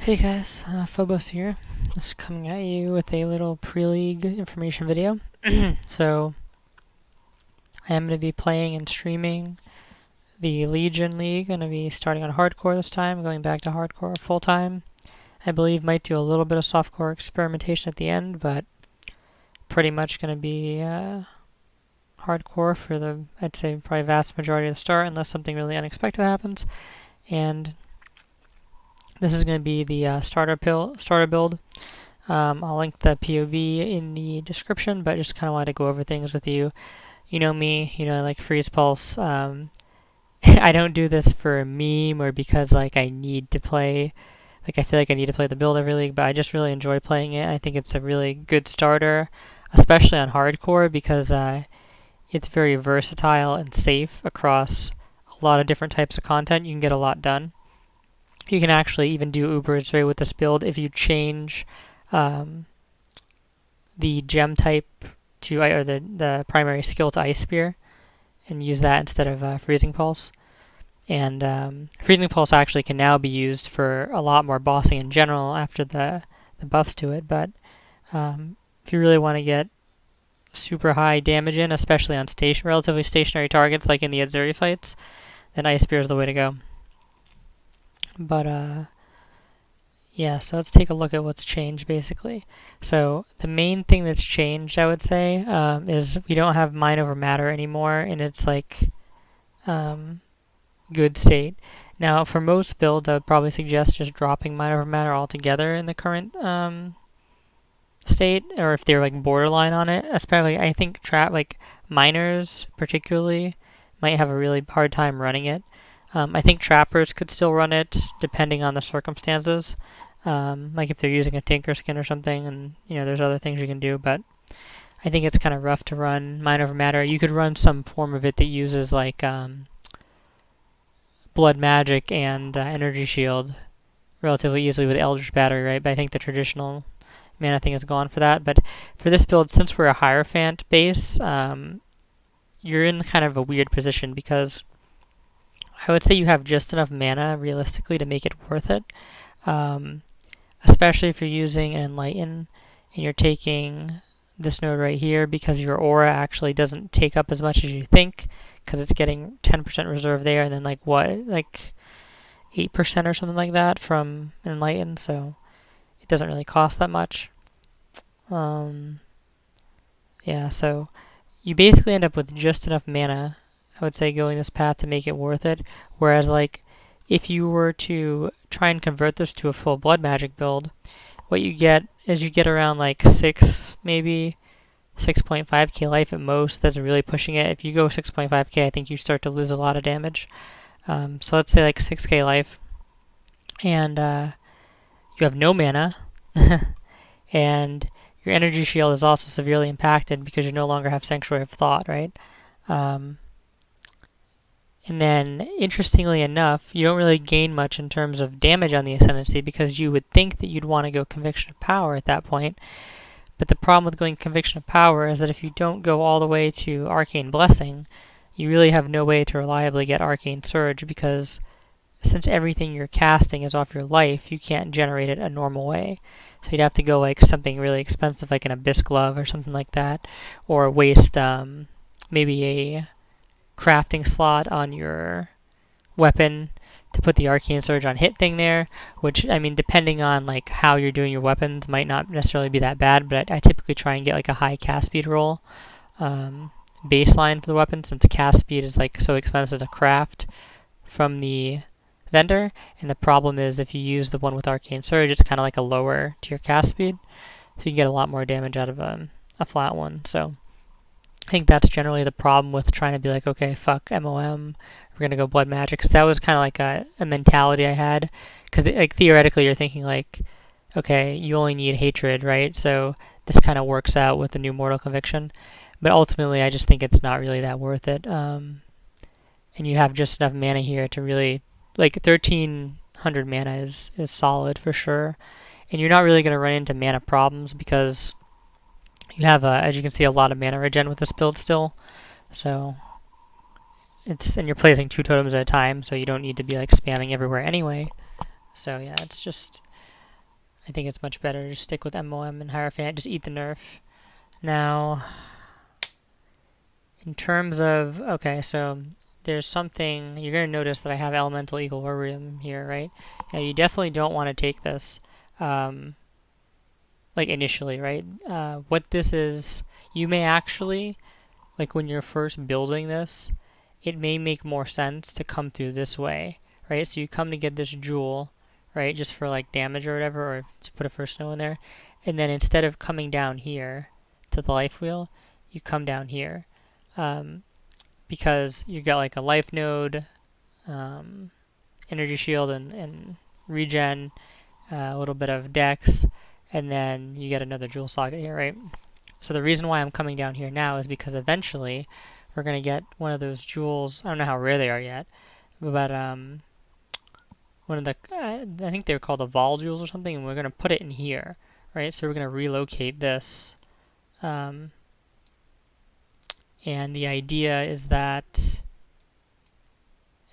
Hey guys, Phobos here. Just coming at you with a little pre-league information video. So, I am going to be playing and streaming the Legion League. Going to be starting on hardcore this time, going back to hardcore full time. I believe might do a little bit of softcore experimentation at the end, but pretty much going to be hardcore for the, I'd say, probably vast majority of the start, unless something really unexpected happens. And this is going to be the starter build. I'll link the POV in the description, but just kind of wanted to go over things with you. You know me, I like freeze pulse. I don't do this for a meme or because I need to play. I feel like I need to play the build every league, but I just really enjoy playing it. I think it's a really good starter, especially on hardcore, because it's very versatile and safe across a lot of different types of content. You can get a lot done. You can actually even do uber Ray with this build if you change the gem type to, or the primary skill to Ice Spear, and use that instead of Freezing Pulse. And Freezing Pulse actually can now be used for a lot more bossing in general after the buffs to it, but if you really want to get super high damage in, especially on relatively stationary targets like in the Azuri fights, then Ice Spear is the way to go. But yeah, so let's take a look at what's changed basically. So the main thing that's changed, I would say, is we don't have mind over matter anymore in its good state. Now, for most builds, I would probably suggest just dropping mind over matter altogether in the current state, or if they're borderline on it. Especially, I think miners particularly might have a really hard time running it. I think trappers could still run it depending on the circumstances. If they're using a tinker skin or something, and there's other things you can do, but I think it's kind of rough to run mind over matter. You could run some form of it that uses blood magic and energy shield relatively easily with Eldritch Battery, right? But I think the traditional mana thing is gone for that. But for this build, since we're a Hierophant base, you're in kind of a weird position because I would say you have just enough mana realistically to make it worth it. Especially if you're using an Enlighten and you're taking this node right here, because your aura actually doesn't take up as much as you think, because it's getting 10% reserve there, and then 8% or something like that from an Enlighten, so it doesn't really cost that much. Yeah, so you basically end up with just enough mana, I would say, going this path to make it worth it. Whereas if you were to try and convert this to a full blood magic build, what you get is you get around 6.5k life at most. That's really pushing it. If you go 6.5k, I think you start to lose a lot of damage. So let's say 6k life, and you have no mana, and your energy shield is also severely impacted because you no longer have Sanctuary of Thought, right? And then, interestingly enough, you don't really gain much in terms of damage on the Ascendancy, because you would think that you'd want to go Conviction of Power at that point. But the problem with going Conviction of Power is that if you don't go all the way to Arcane Blessing, you really have no way to reliably get Arcane Surge, because since everything you're casting is off your life, you can't generate it a normal way. So you'd have to go something really expensive like an Abyss Glove or something like that, or waste maybe a crafting slot on your weapon to put the Arcane Surge on hit thing there, which, I mean, depending on how you're doing your weapons, might not necessarily be that bad, but I typically try and get a high cast speed roll baseline for the weapon, since cast speed is so expensive to craft from the vendor. And the problem is, if you use the one with Arcane Surge, it's kind of a lower tier cast speed, so you can get a lot more damage out of a flat one. So I think that's generally the problem with trying to be okay, fuck MOM, we're going to go blood magic. Because that was kind of a mentality I had. Because theoretically you're thinking okay, you only need hatred, right? So this kind of works out with the new Mortal Conviction. But ultimately I just think it's not really that worth it. And you have just enough mana here to really, 1300 mana is solid for sure. And you're not really going to run into mana problems, because you have, as you can see, a lot of mana regen with this build still. So and you're placing 2 totems at a time, so you don't need to be spamming everywhere anyway. So yeah, it's just I think it's much better to stick with MOM and Hierophant. Just eat the nerf. Now, in terms of, okay, so there's something, you're going to notice that I have elemental equilibrium here, right? Now, you definitely don't want to take this, like initially, right? What this is, you may actually, like when you're first building this, it may make more sense to come through this way, right? So you come to get this jewel, right, just for like damage or whatever, or to put a first snow in there, and then instead of coming down here to the life wheel, you come down here, because you got like a life node, energy shield, and regen, a little bit of dex, and then you get another jewel socket here, right? So the reason why I'm coming down here now is because eventually we're going to get one of those jewels. I don't know how rare they are yet, but one of the, I think they're called the Vol jewels or something, and we're going to put it in here, right? So we're going to relocate this. And the idea is that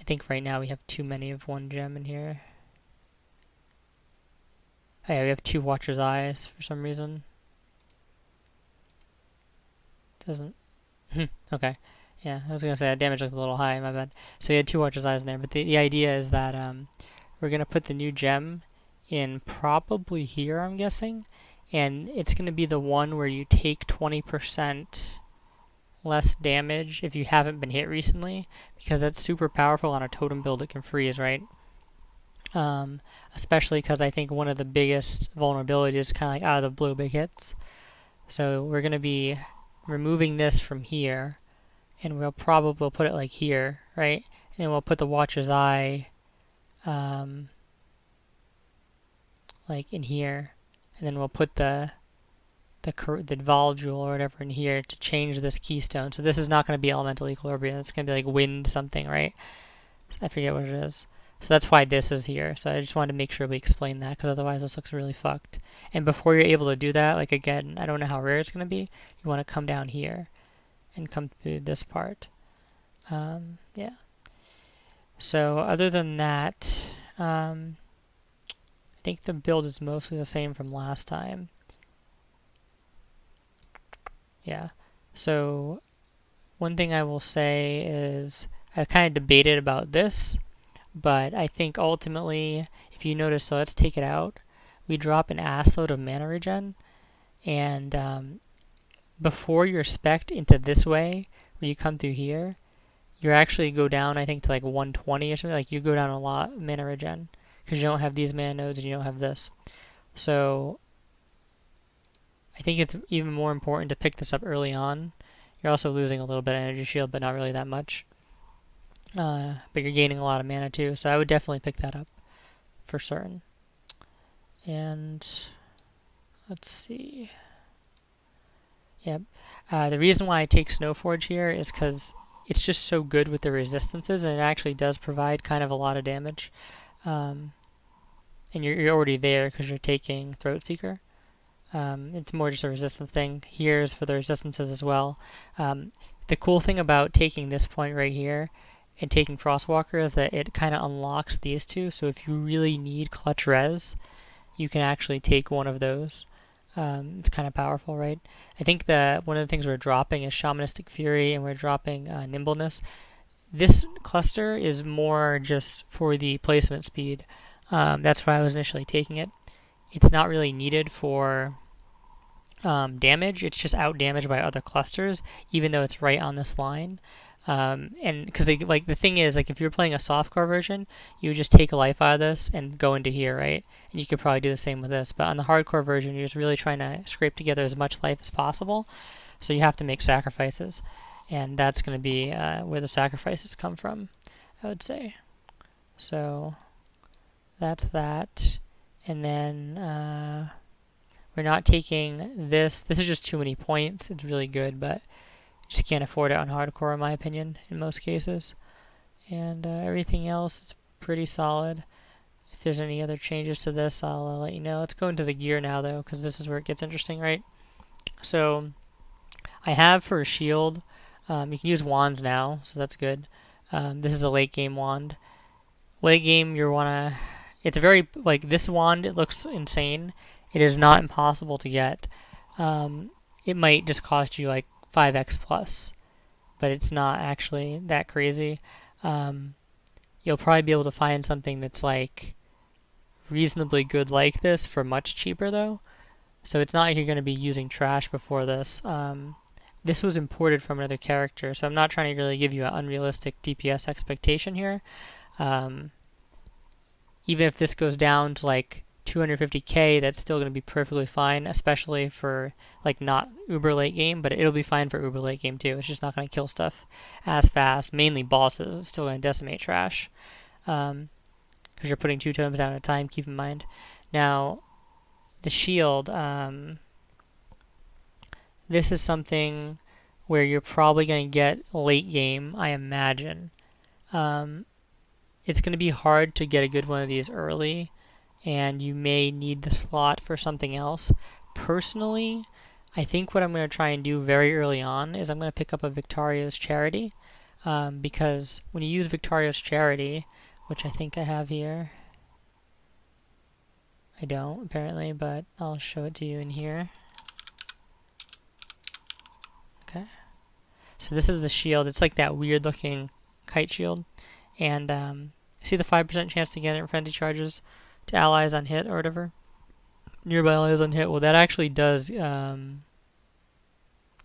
I think right now we have too many of one gem in here. Oh yeah, we have 2 Watcher's Eyes for some reason. Doesn't. Okay. Yeah, I was going to say that damage looked a little high, my bad. So we had 2 Watcher's Eyes in there, but the idea is that we're going to put the new gem in probably here, I'm guessing. And it's going to be the one where you take 20% less damage if you haven't been hit recently, because that's super powerful on a totem build that can freeze, right? Especially because I think one of the biggest vulnerabilities is kind of like out of the blue big hits. So we're going to be removing this from here, and we'll put it like here, right? And then we'll put the Watcher's Eye like in here, and then we'll put the Vol jewel or whatever in here to change this keystone. So this is not going to be elemental equilibrium. It's going to be like wind something, right? So I forget what it is. So that's why this is here. So I just wanted to make sure we explain that, because otherwise this looks really fucked. And before you're able to do that, like again, I don't know how rare it's going to be, you want to come down here and come through this part. Yeah. So other than that, I think the build is mostly the same from last time. Yeah. So one thing I will say is I kind of debated about this, but I think ultimately, if you notice, so let's take it out. We drop an assload of mana regen, and before you're spec'd into this way, where you come through here, you actually go down, I think, to like 120 or something. Like you go down a lot of mana regen, because you don't have these mana nodes and you don't have this. So I think it's even more important to pick this up early on. You're also losing a little bit of energy shield, but not really that much. But you're gaining a lot of mana too, so I would definitely pick that up for certain. And let's see. Yep. The reason why I take Snowforge here is because it's just so good with the resistances, and it actually does provide kind of a lot of damage. And you're already there because you're taking Throatseeker. It's more just a resistance thing. Here's for the resistances as well. The cool thing about taking this point right here and taking Frostwalker is that it kind of unlocks these two. So if you really need clutch res, you can actually take one of those. It's kind of powerful, right? I think that one of the things we're dropping is Shamanistic Fury, and we're dropping Nimbleness. This cluster is more just for the placement speed. That's why I was initially taking it. It's not really needed for damage. It's just out damaged by other clusters, even though it's right on this line. And because like the thing is, like if you're playing a softcore version, you would just take a life out of this and go into here, right? And you could probably do the same with this. But on the hardcore version, you're just really trying to scrape together as much life as possible. So you have to make sacrifices, and that's going to be where the sacrifices come from, I would say. So that's that. And then we're not taking this. This is just too many points. It's really good, but you just can't afford it on hardcore, in my opinion, in most cases. And everything else is pretty solid. If there's any other changes to this, I'll let you know. Let's go into the gear now, though, because this is where it gets interesting, right? So I have for a shield, you can use wands now, so that's good. This is a late game wand. Late game, you want to It's very, like, this wand, it looks insane. It is not impossible to get. It might just cost you like 5x plus, but it's not actually that crazy. Um, you'll probably be able to find something that's like reasonably good like this for much cheaper though. So it's not like you're going to be using trash before this. This was imported from another character, so I'm not trying to really give you an unrealistic DPS expectation here. Um, Even if this goes down to like 250k, that's still going to be perfectly fine, especially for like not uber late game, but it'll be fine for uber late game too. It's just not going to kill stuff as fast, mainly bosses. It's still going to decimate trash because you're putting 2 totems down at a time, keep in mind. Now, the shield, this is something where you're probably going to get late game, I imagine. It's going to be hard to get a good one of these early, and you may need the slot for something else. Personally, I think what I'm going to try and do very early on is I'm going to pick up a Victario's Charity, because when you use Victario's Charity, which I think I have here, I don't apparently, but I'll show it to you in here. Okay, so this is the shield. It's like that weird looking kite shield, and see the 5% chance to get it in frenzy charges to allies on hit or whatever, nearby allies on hit. Well, that actually does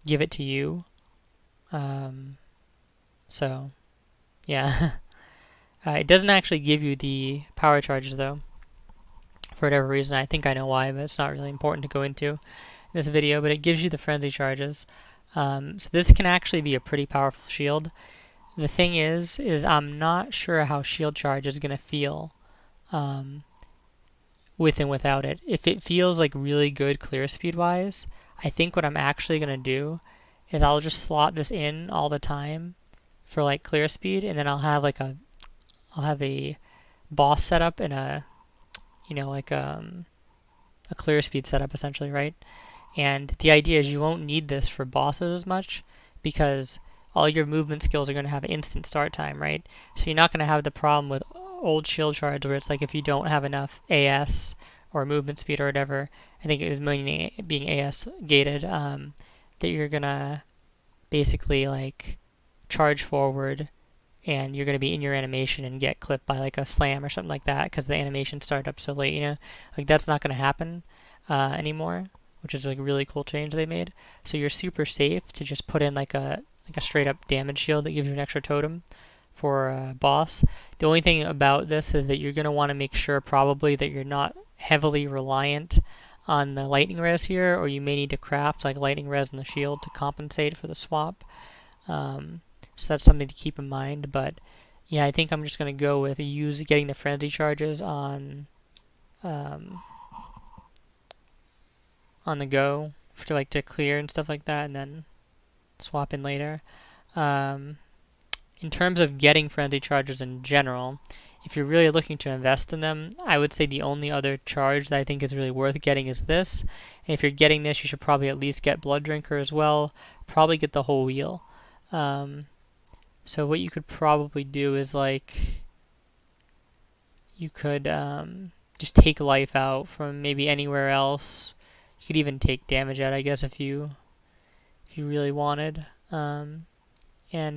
give it to you. So yeah. It doesn't actually give you the power charges though, for whatever reason. I think I know why, but it's not really important to go into in this video. But it gives you the frenzy charges. So this can actually be a pretty powerful shield. The thing is I'm not sure how shield charge is going to feel with and without it. If it feels like really good clear speed wise, I think what I'm actually going to do is I'll just slot this in all the time for like clear speed, and then I'll have a boss setup and a clear speed setup essentially, right? And the idea is you won't need this for bosses as much because all your movement skills are going to have instant start time, right? So you're not going to have the problem with old shield charge where it's like if you don't have enough AS or movement speed or whatever, I think it was mainly being AS gated, that you're going to basically like charge forward and you're going to be in your animation and get clipped by like a slam or something like that because the animation started up so late, you know? Like that's not going to happen anymore, which is like a really cool change they made. So you're super safe to just put in like a straight up damage shield that gives you an extra totem for a boss. The only thing about this is that you're going to want to make sure probably that you're not heavily reliant on the lightning res here, or you may need to craft like lightning res in the shield to compensate for the swap. So that's something to keep in mind. But yeah, I think I'm just going to go with getting the frenzy charges on the go to clear and stuff like that, and then swap in later. In terms of getting frenzy charges in general, if you're really looking to invest in them, I would say the only other charge that I think is really worth getting is this. And if you're getting this, you should probably at least get Blood Drinker as well. Probably get the whole wheel. So what you could probably do is you could just take life out from maybe anywhere else. You could even take damage out, I guess, if you really wanted, and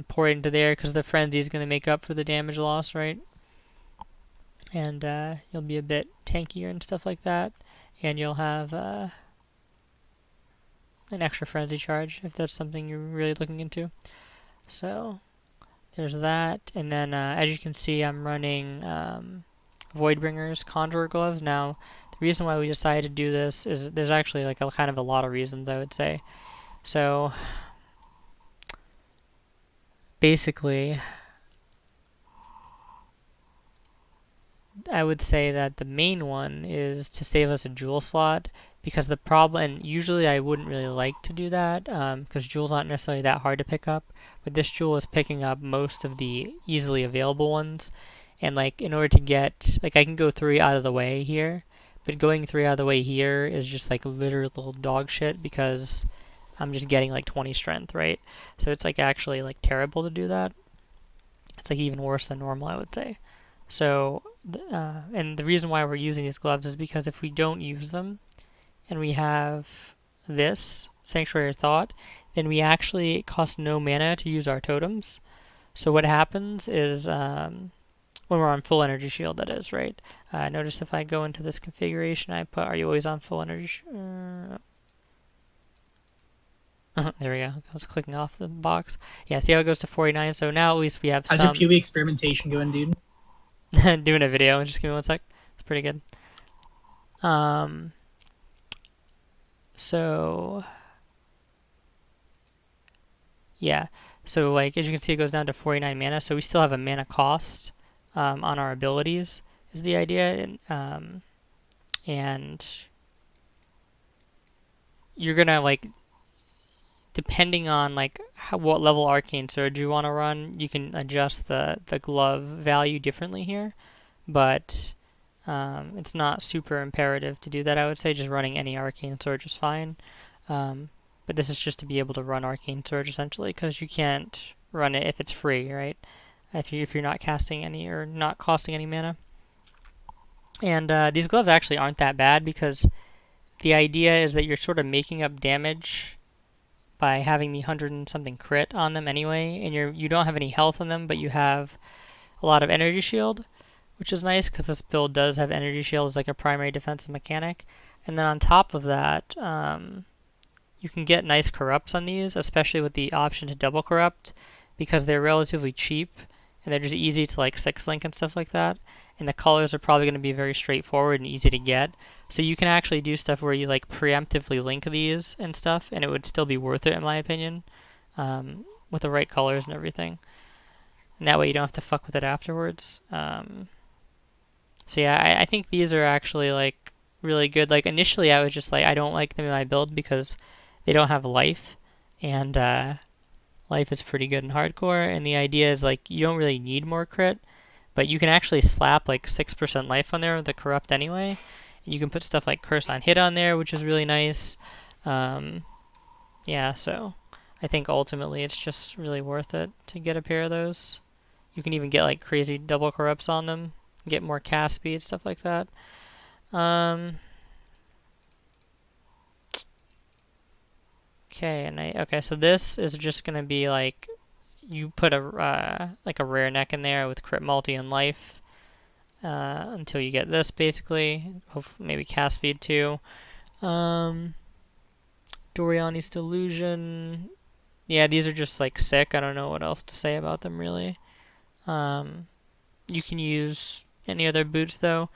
pour it into there because the frenzy is going to make up for the damage loss, right? And you'll be a bit tankier and stuff like that, and you'll have an extra frenzy charge if that's something you're really looking into. So there's that, and then as you can see, I'm running Voidbringer's Conjurer Gloves. Now, the reason why we decided to do this is there's actually like kind of a lot of reasons, I would say. So basically, I would say that the main one is to save us a jewel slot, because the problem, and usually I wouldn't really like to do that because jewels aren't necessarily that hard to pick up, but this jewel is picking up most of the easily available ones, and like in order to get, like I can go 3 out of the way here, but going 3 out of the way here is just like literal dog shit because I'm just getting like 20 strength, right? So it's like actually like terrible to do that. It's like even worse than normal, I would say. So, and the reason why we're using these gloves is because if we don't use them and we have this Sanctuary of Thought, then we actually, it costs no mana to use our totems. So what happens is when we're on full energy shield, that is, right? Notice if I go into this configuration, I put, are you always on full energy? There we go. I was clicking off the box. Yeah, see how it goes to 49? So now at least we have How's some... your PoE experimentation going, dude? doing a video. Just give me one sec. It's pretty good. So... yeah. So, like, as you can see, it goes down to 49 mana. So we still have a mana cost on our abilities, is the idea. And you're gonna, like... depending on like what level Arcane Surge you want to run, you can adjust the glove value differently here, but it's not super imperative to do that. I would say just running any Arcane Surge is fine, but this is just to be able to run Arcane Surge essentially, because you can't run it if it's free, right? If you're not casting any or not costing any mana. And these gloves actually aren't that bad because the idea is that you're sort of making up damage by having the 100 and something crit on them anyway, and you don't have any health on them, but you have a lot of energy shield, which is nice because this build does have energy shield as like a primary defensive mechanic. And then on top of that, you can get nice corrupts on these, especially with the option to double corrupt, because they're relatively cheap and they're just easy to like 6-link and stuff like that. And the colors are probably going to be very straightforward and easy to get. So you can actually do stuff where you like preemptively link these and stuff, and it would still be worth it in my opinion, with the right colors and everything. And that way you don't have to fuck with it afterwards. So yeah, I think these are actually like really good. Like initially I was just like, I don't like them in my build because they don't have life, and life is pretty good in hardcore, and the idea is like you don't really need more crit, but you can actually slap like 6% life on there with the corrupt anyway. And you can put stuff like curse on hit on there, which is really nice. Yeah, so I think ultimately it's just really worth it to get a pair of those. You can even get like crazy double corrupts on them, get more cast speed, stuff like that. Okay, so this is just gonna be like you put a like a rare neck in there with crit multi and life until you get this basically. Hopefully, maybe cast speed too. Doriani's Delusion. Yeah, these are just like sick. I don't know what else to say about them really. You can use any other boots though.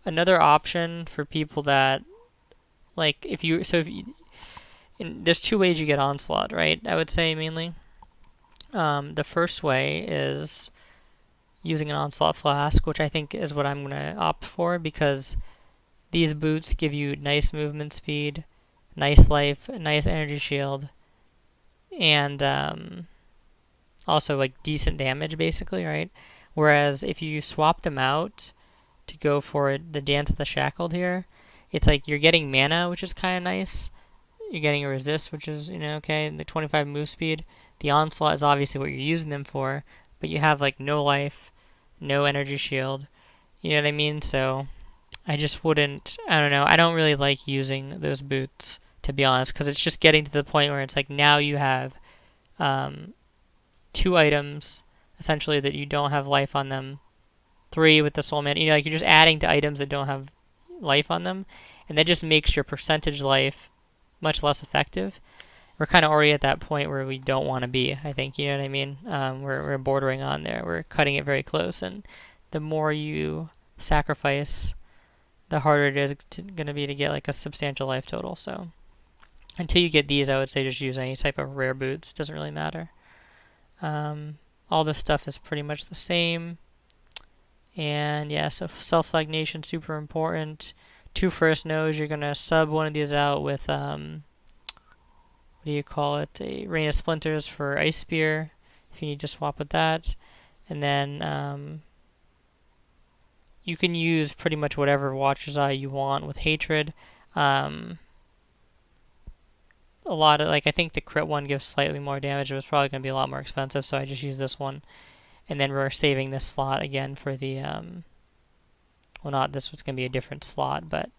Another option for people that like there's two ways you get Onslaught, right? I would say mainly. The first way is using an Onslaught Flask, which I think is what I'm going to opt for because these boots give you nice movement speed, nice life, nice energy shield, and also like decent damage basically, right? Whereas if you swap them out to go for the Dance of the Shackled here, it's like you're getting mana, which is kind of nice. You're getting a resist, which is, okay, the 25 move speed. The Onslaught is obviously what you're using them for, but you have like no life, no energy shield. You know what I mean? So I just wouldn't, I don't know, I don't really like using those boots, to be honest, because it's just getting to the point where it's like now you have 2 items, essentially, that you don't have life on them. 3 with the Soul Man. Like you're just adding to items that don't have life on them, and that just makes your percentage life much less effective. We're kind of already at that point where we don't want to be, I think, you know what I mean? We're bordering on there. We're cutting it very close, and the more you sacrifice, the harder it is going to be to get like a substantial life total. So until you get these, I would say just use any type of rare boots. Doesn't really matter. All this stuff is pretty much the same. And yeah, so self-flagnation, super important. 2 first nodes, you're going to sub one of these out with, what do you call it, a Rain of Splinters for Ice Spear, if you need to swap with that. And then you can use pretty much whatever Watcher's Eye you want with Hatred. A lot of, like, I think the crit one gives slightly more damage. It was probably going to be a lot more expensive, so I just used this one. And then we're saving this slot again for the, well, not this was going to be a different slot, but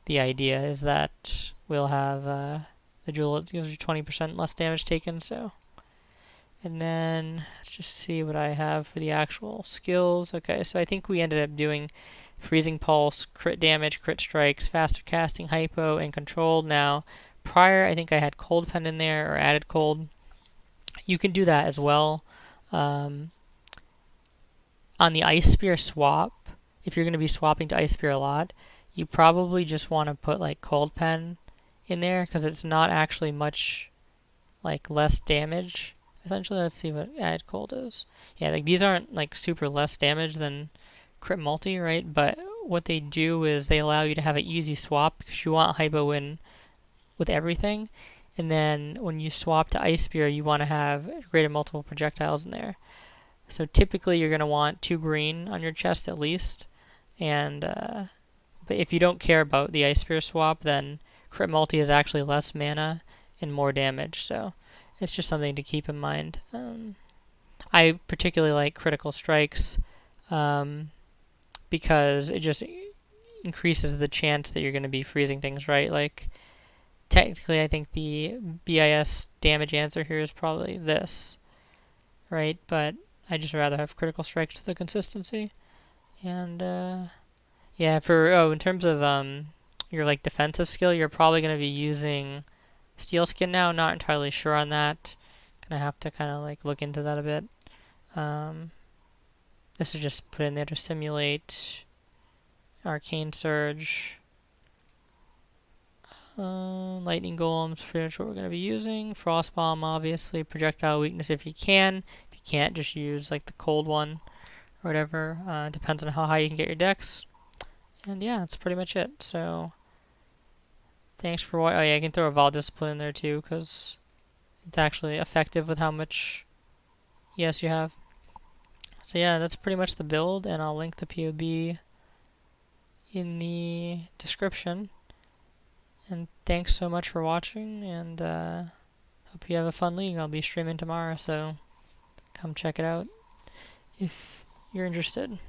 the idea is that we'll have the jewel gives you 20% less damage taken, so. And then let's just see what I have for the actual skills. Okay, so I think we ended up doing Freezing Pulse, crit damage, crit strikes, faster casting, hypo, and controlled. Now, prior I think I had Cold Pen in there, or added cold. You can do that as well. On the Ice Spear swap, if you're going to be swapping to Ice Spear a lot, you probably just want to put like Cold Pen in there because it's not actually much like less damage. Essentially, let's see what add cold is. Yeah, like these aren't like super less damage than crit multi, right? But what they do is they allow you to have an easy swap because you want hypo in with everything. And then when you swap to Ice Spear, you want to have greater multiple projectiles in there. So typically you're going to want 2 green on your chest at least. And but if you don't care about the Ice Spear swap, then crit multi is actually less mana and more damage. So it's just something to keep in mind. I particularly like critical strikes because it just increases the chance that you're going to be freezing things, right? Like, technically, I think the BIS damage answer here is probably this, right? But I just rather have critical strikes for the consistency. And yeah, in terms of your like defensive skill, you're probably going to be using Steel Skin now. Not entirely sure on that. Gonna have to kind of like look into that a bit. This is just put in there to simulate Arcane Surge. Lightning Golems, pretty much what we're going to be using. Frost Bomb, obviously. Projectile Weakness if you can. If you can't, just use like the cold one or whatever. Depends on how high you can get your dex. And yeah, that's pretty much it. So, thanks for watching. Oh yeah, I can throw a Vol Discipline in there too because it's actually effective with how much ES you have. So yeah, that's pretty much the build, and I'll link the POB in the description. And thanks so much for watching, and hope you have a fun league. I'll be streaming tomorrow, so come check it out if you're interested.